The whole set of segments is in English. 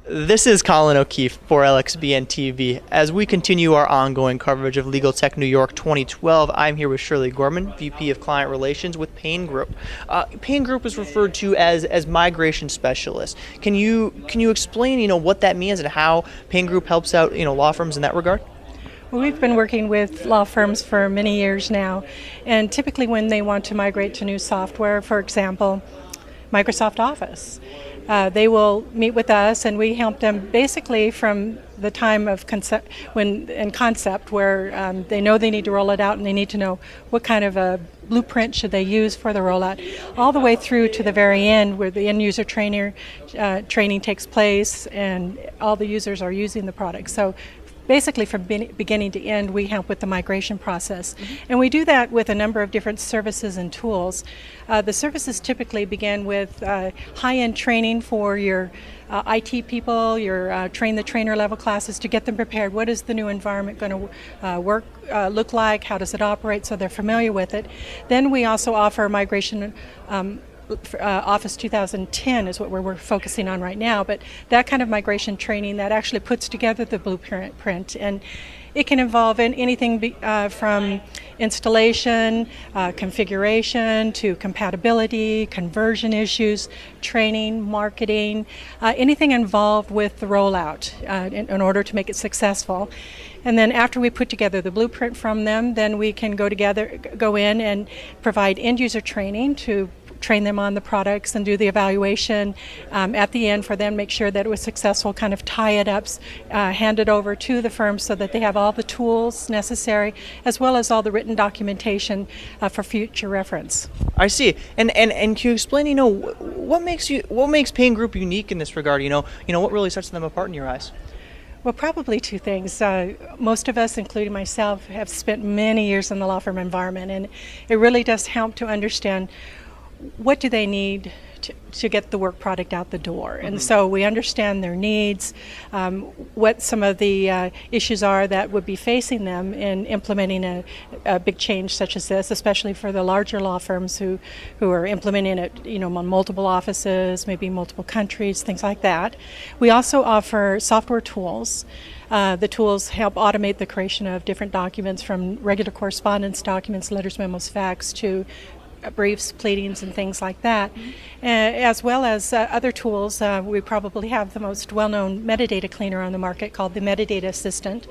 This is Colin O'Keefe for LXBN TV. As we continue our ongoing coverage of LegalTech New York 2012, I'm here with Shirley Gorman, VP of Client Relations with Payne Group. Payne Group is referred to as migration specialist. Can you explain what that means and how Payne Group helps out law firms in that regard? Well, we've been working with law firms for many years now, and typically when they want to migrate to new software, for example, Microsoft Office, they will meet with us, and we help them basically from the time of concept, where they know they need to roll it out, and they need to know what kind of a blueprint should they use for the rollout, all the way through to the very end, where the end user training takes place, and all the users are using the product. So basically, from beginning to end, we help with the migration process. And we do that with a number of different services and tools. The services typically begin with high-end training for your IT people, your train-the-trainer level classes to get them prepared. What is the new environment going to look like? How does it operate? So they're familiar with it. Then we also offer migration Office 2010 is what we're focusing on right now, but that kind of migration training that actually puts together the blueprint, and it can involve anything from installation, configuration, to compatibility, conversion issues, training, marketing, anything involved with the rollout in order to make it successful. And then after we put together the blueprint from them, then we can go in and provide end user training to train them on the products and do the evaluation at the end for them, make sure that it was successful, kind of tie it up, hand it over to the firm so that they have all the tools necessary, as well as all the written documentation for future reference. I see. And can you explain, what makes Payne Group unique in this regard? What really sets them apart in your eyes? Well, probably two things. Most of us, including myself, have spent many years in the law firm environment, and it really does help to understand what do they need to get the work product out the door. And so we understand their needs, what some of the issues are that would be facing them in implementing a big change such as this, especially for the larger law firms who are implementing it on multiple offices, maybe multiple countries, things like that. We also offer software tools. The tools help automate the creation of different documents, from regular correspondence documents, letters, memos, fax, to briefs, pleadings, and things like that, as well as other tools. We probably have the most well-known metadata cleaner on the market, called the Metadata Assistant.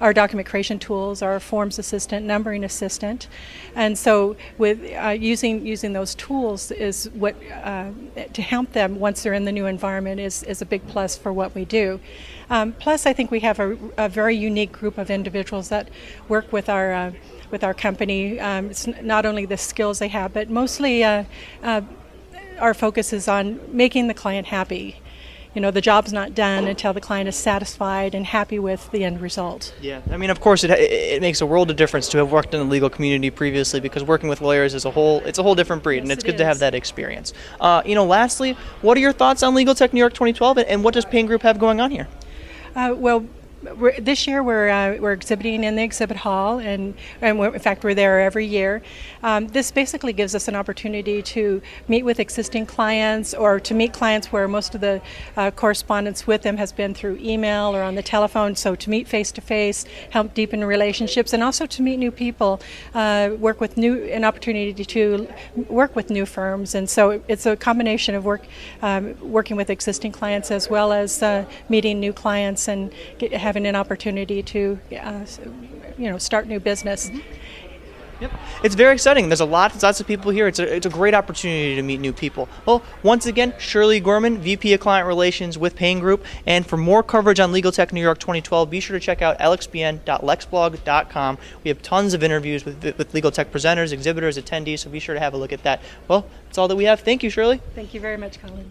Our document creation tools, our Forms Assistant, Numbering Assistant, and so with using those tools is what to help them once they're in the new environment is a big plus for what we do. Plus, I think we have a very unique group of individuals that work with our company. It's not only the skills they have, but mostly our focus is on making the client happy. The job's not done until the client is satisfied and happy with the end result. Yeah, of course, it makes a world of difference to have worked in the legal community previously, because working with lawyers it's a whole different breed, and it's good to have that experience. Lastly, what are your thoughts on LegalTech New York 2012, and what does Payne Group have going on here? This year we're exhibiting in the exhibit hall, and in fact we're there every year. This basically gives us an opportunity to meet with existing clients, or to meet clients where most of the correspondence with them has been through email or on the telephone. So to meet face to face, help deepen relationships, and also to meet new people, an opportunity to work with new firms. And so it's a combination of working with existing clients as well as meeting new clients and having an opportunity to start new business. Yep. It's very exciting. There's lots of people here. It's a great opportunity to meet new people. Well, once again, Shirley Gorman, VP of Client Relations with Payne Group. And for more coverage on LegalTech New York 2012, be sure to check out lxbn.lexblog.com. We have tons of interviews with LegalTech presenters, exhibitors, attendees, so be sure to have a look at that. Well, that's all that we have. Thank you, Shirley. Thank you very much, Colin.